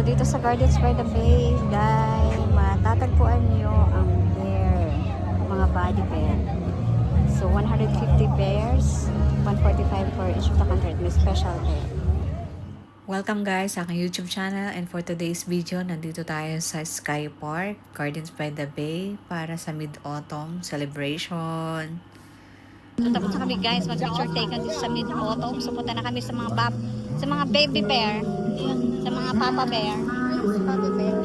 dito sa Gardens by the Bay, guys, matatagpuan nyo ang bear, mga body bear. So, 150 bears, 145 for each of the country. May special bear. Welcome guys sa aking YouTube channel, and for today's video, nandito tayo sa Sky Park, Gardens by the Bay para sa Mid-Autumn Celebration. So, tapos na kami guys, mag-picture taken dito sa Mid-Autumn. So, punta na kami sa mga baby bear, sa mga papa bear. Papa bear.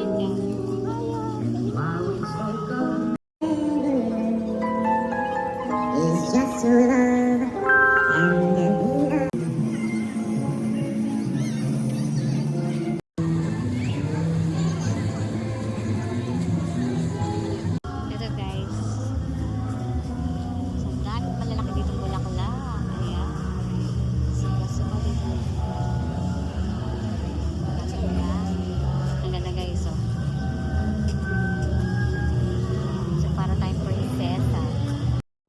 It's just love and Dito guys. So, dami malalaki dito bulaklak. Ayan. Suka dito. Ang ganda guys. So, para tayong prinsesa.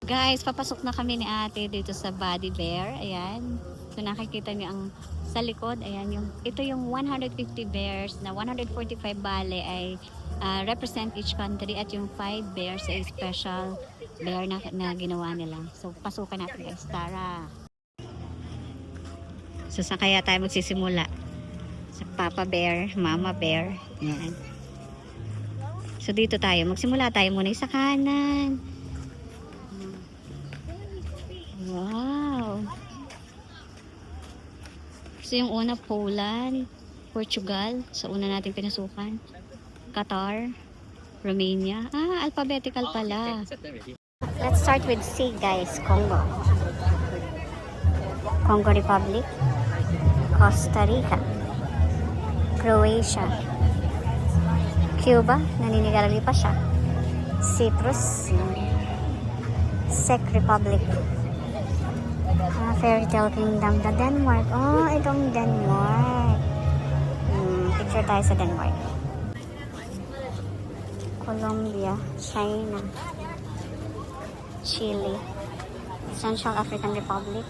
Guys, papasok na kami ni ate dito sa Body Bear. Ayan. So, nakikita niyo ang sa likod. Ayan. Ito yung 150 bears na 145 bale ay represent each country, at yung 5 bears ay special bear na ginawa nila. So, pasukan natin guys. Tara! So, saan kaya tayo magsisimula? Sa Papa Bear, Mama Bear. Ayan. So, dito tayo. Magsimula tayo muna sa kanan. Wow! So, yung una, Poland, Portugal. So, una natin pinasukan. Qatar, Romania. Alphabetical pala. Let's start with C, guys. Congo. Congo Republic. Costa Rica. Croatia. Cuba. Naninigalali pa siya. Cyprus. Czech Republic. Fairy Tale Kingdom. The Denmark. Oh, itong Denmark. Picture tayo sa Denmark. Colombia, China, Chile, Central African Republic,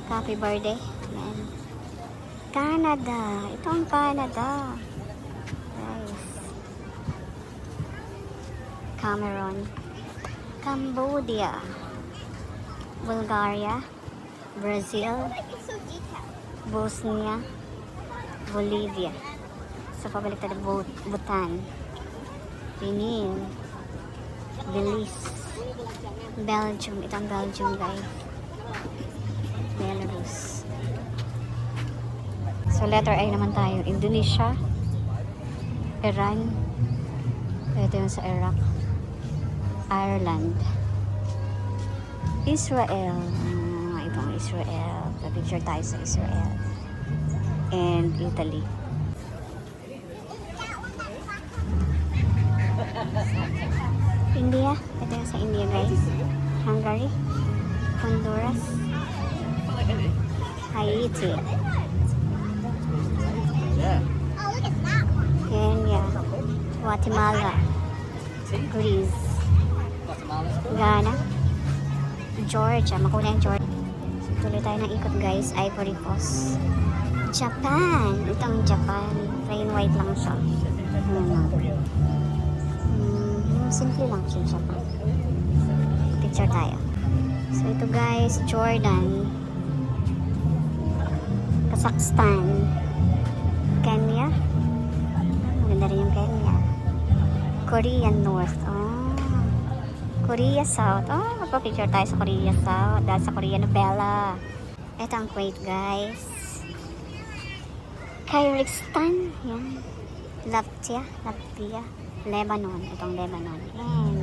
Cape Verde, and Canada. Ito ang Canada. Nice. Cameroon, Cambodia, Bulgaria, Brazil, Bosnia, Bolivia. So, pabalik tayo Bhutan, Benin, Belize, Belgium. Ito ang Belgium, guys. Belarus. So, letter A naman tayo. Indonesia, Iran. Ito yung sa Iraq. Ireland. Israel. Itong Israel. Picture tayo sa Israel. And Italy. India. Ito yung sa India, guys. Hungary. Honduras. Haiti. Kenya. Guatemala. Greece. Ghana. Georgia. Makulay ang Georgia. So, tuloy tayo ng ikot, guys. Ivory Coast. Japan. Ito ang Japan. Plain white lang siya. Simple lang siya Japan. Picture tayo. So, ito guys, Jordan, Kazakhstan, Kenya. Maganda rin yung Kenya. Korea North. Korea South. Magpa-picture tayo sa Korea South. Dahil sa Korea Novella. Ito ang Kuwait, guys. Kyrgyzstan. Yan. Latvia. Lebanon. Itong Lebanon. And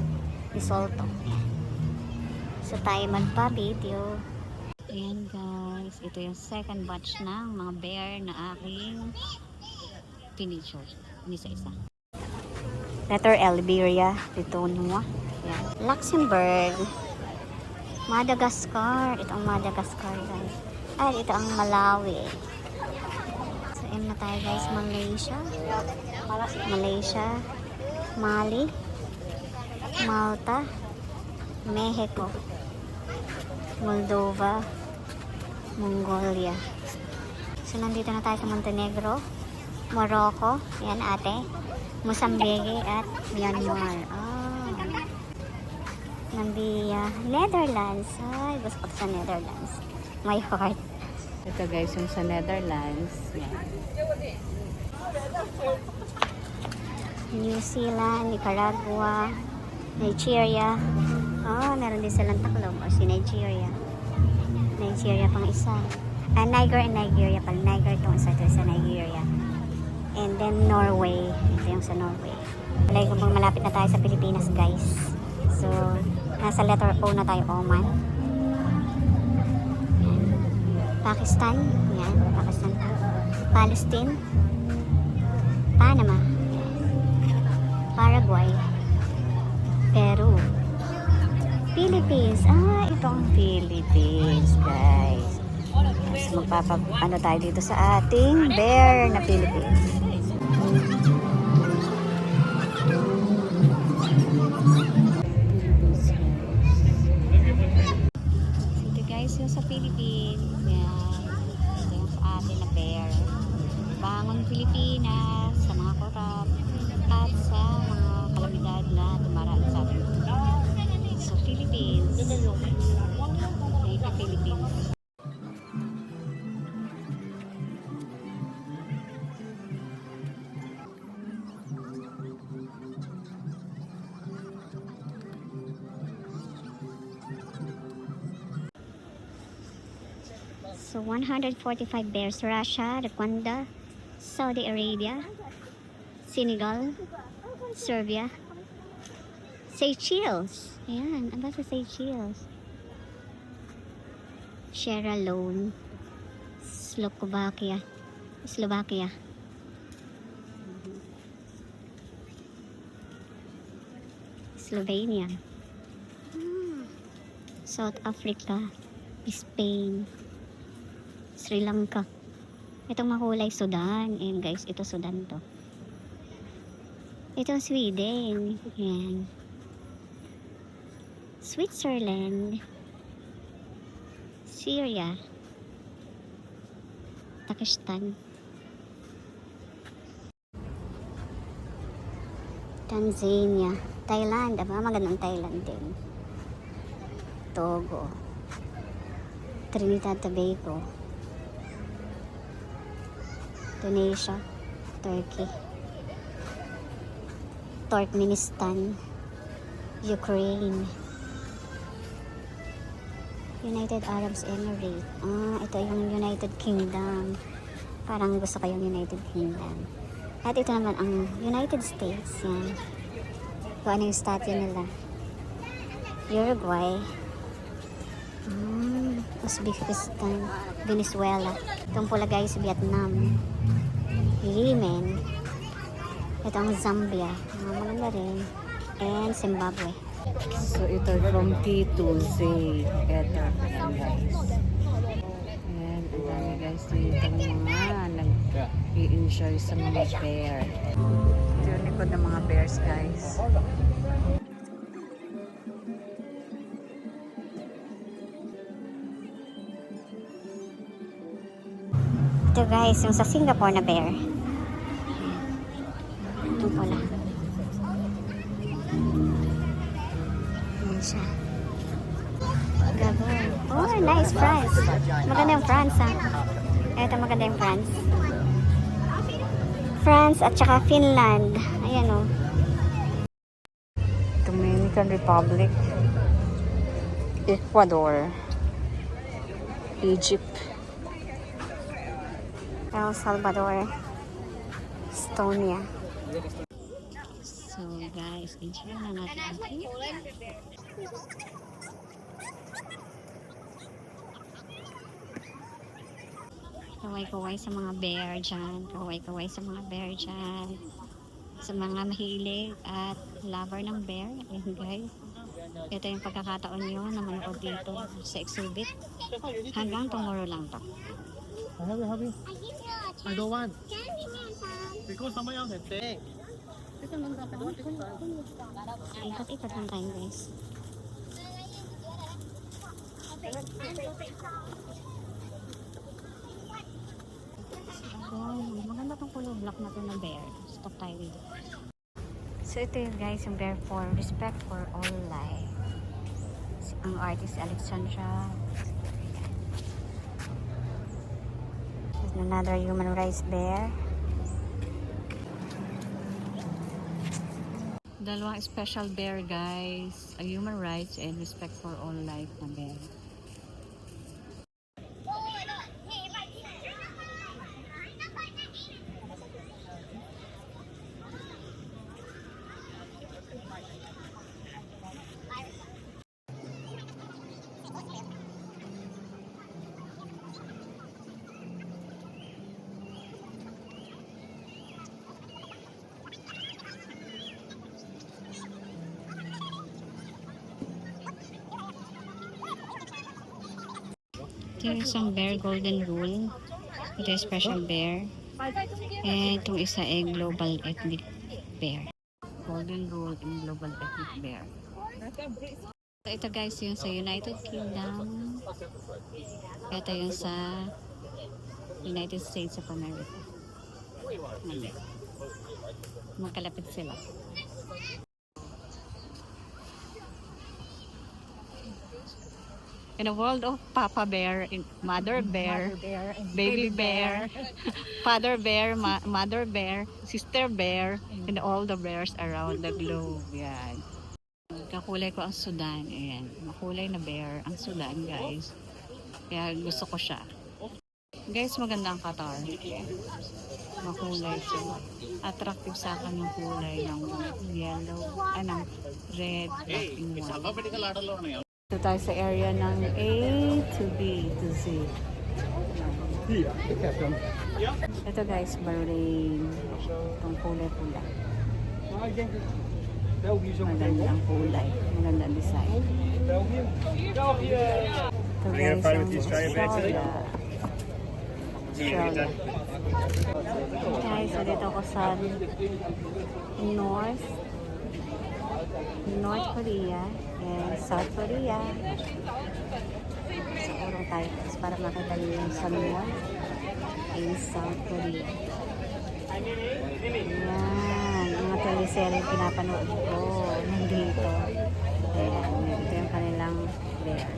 Lesotho. So, tayo magpa-video. Ayan, guys. Ito yung second batch ng mga bear na aking pinicture. Isa-isa. Letter L, Liberia. Lithuania. Ayan. Luxembourg. Madagascar. Ito ang Madagascar, guys. At ito ang Malawi. So, M na tayo, guys. Malaysia. Mali, Malta, Mexico, Moldova, Mongolia. So, nandito na tayo sa Montenegro, Morocco. Yan ate. Mozambique at Myanmar. Oh. Nambia. Netherlands. Ay, gusto ko sa Netherlands. My heart. Ito guys, yung sa Netherlands. Yan. New Zealand, Nicaragua, Nigeria. Oh, meron din silang taklob. O si Nigeria. Nigeria pang isa. Niger and Nigeria pala. Niger itong isa. Ito sa Nigeria. And then Norway. Ito yung sa Norway. Malay ko bang malapit na tayo sa Pilipinas guys. So, nasa letter O na tayo. Oman. Pakistan. Yan. Pakistan. Palestine. Panama. Paraguay. Peru. Philippines. Ah, ito ang Philippines, guys. So, ano tayo dito sa ating bear na Philippines. Ito guys, yung sa Philippines. Yan. Ito yung sa atin na bear. Bangon Pilipinas sa mga korap at sa mga kalamidad na dumaraan sa atin. So, Philippines. Thank you, Philippines. So, 145 bears. Russia, Rwanda, Saudi Arabia, Senegal, Serbia, Seychelles. Ayan, aba sa Seychelles. Sierra Leone, Slovakia, Slovenia, South Africa, Spain, Sri Lanka. Itong makulay Sudan. Ayan guys, ito Sudan to. Ito Sweden. Ayan. Switzerland. Syria. Pakistan. Tanzania. Thailand. Aba, magandang Thailand din. Togo. Trinidad Tobago. Tunisia, Turkey, Turkmenistan, Ukraine, United Arab Emirates. Ah, ito yung United Kingdom. Parang gusto ko yung United Kingdom. At ito naman ang United States. Yan. Kung ano yung statue nila. Uruguay. Uzbekistan, Venezuela. Itong pula guys, Vietnam, Yemen. Ito ang Zambia. Maganda rin. And Zimbabwe. So, ito from T to Z. Ito, yan guys. Ayan, ang dami guys dito mga nag-i-enjoy sa mga bear. Ito yung likod ng mga bears guys. Ito guys, yung sa Singapore na bear. Ito pala. Ayan siya. Gabon. Oh, nice France. Maganda yung France ha. Ito maganda yung France. France at saka Finland. Ayan o. Dominican Republic, Ecuador, Egypt, El Salvador, Estonia. So guys, enjoy na natin ang trip. Kaway-kaway sa mga bear dyan. Kaway-kaway sa mga bear dyan. Sa mga mahilig at lover ng bear. Ayan guys. Ito yung pagkakataon nyo na manood dito sa exhibit. Hanggang tomorrow lang to. Happy. I don't want. Because someone else is saying. Ikot-ikot lang tayo guys. Maganda tong color black na to na bear. Stop tayo dito. So ito yung guys, yung bear for respect for all life. Ang artist Alexandra. There's another human rights bear. Dalawang special bear guys. A human rights and respect for all life na bear. Ito yung isang bear, golden rule. Ito yung special bear. And itong isa ay global ethnic bear. Golden rule and global ethnic bear. Ito guys yung sa United Kingdom. Ito yung sa United States of America. Magkalapit sila. In a world of Papa Bear, Mother Bear, Baby Bear, Father Bear, Mother Bear, Sister Bear, and all the bears around the globe. Yan. Kakulay ko ang Sudan. Ayan. Makulay na bear ang Sudan, guys. Kaya gusto ko siya. Guys, maganda ang Qatar. Makulay siya. Attractive sa akin yung kulay ng yellow, ng red, black, and white. Ito tayo sa area ng A to B to Z. Ito guys, Bahrain. Itong kulay pula. Maganda ang kulay. Maganda ang design. Ito guys, ang Australia. Australia. Guys, so dito ako sa North Korea and South Korea. So, urong tayo para makita niyo yung sa North and South Korea. Ayan, mga teleserye pinapanood ko nandito. Ayan, ito yung kanilang bear.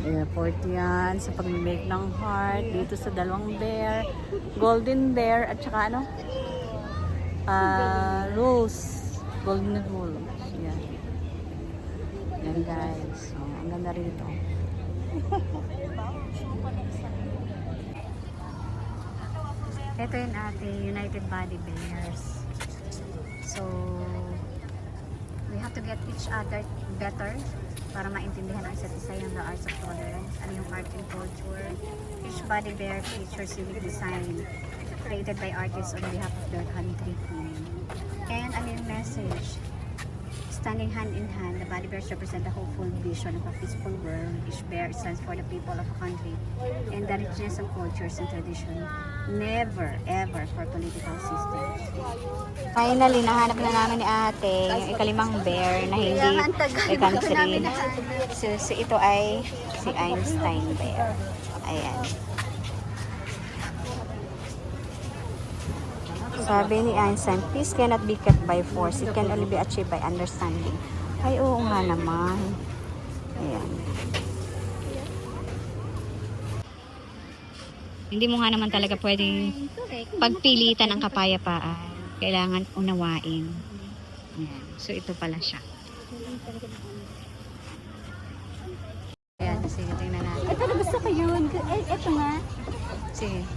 Airport yan sa pag-make ng heart dito sa dalawang bear, golden bear at saka ano, rose, golden rule. Yan. Yan guys. So, ang ganda rito. Ito yung ating United Body Bears. So, we have to get each other better para maintindihan ang isa't isa yung the arts of tolerance, ano yung art and culture. Each body bear features unique design created by artists on behalf of their country. And ano yung message? Standing hand in hand, the body bears represent the hopeful vision of a peaceful world. Each bear stands for the people of a country and the richness of cultures and tradition. Never, ever for political systems. Finally, nahanap na namin ni ate yung ikalimang bear na hindi a country. So ito ay si Einstein bear. Ayan. Sabi ni Einstein, peace cannot be kept by force. It can only be achieved by understanding. Ay, oo nga naman. Ayan. Hindi mo nga naman talaga pwedeng pagpilitan ang kapayapaan. Kailangan unawain. Ayan. So, ito pala siya. Ayan, sige, tingnan natin. Ito na gusto ko yun. Ito nga. Sige.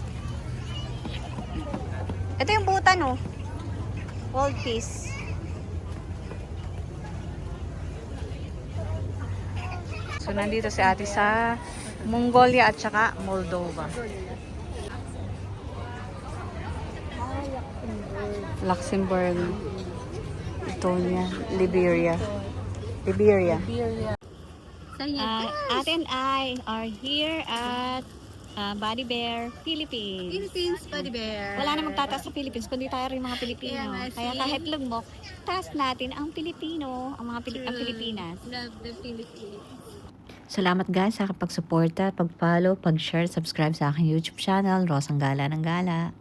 Ito yung butan, oh. World peace. So, nandito si ate sa Mongolia at saka Moldova. Luxembourg. Estonia. Liberia. Ate and I are here at Body Bear, Philippines. Body Bear. Wala na magtataas sa Philippines, kundi tayo rin mga Pilipino. Kaya kahit lugmok, taas natin ang Pilipino, ang Pilipinas. Love the Philippines. Salamat guys sa pagsuporta, pag-follow, pag-share, subscribe sa aking YouTube channel, Rosang Gala ng Gala.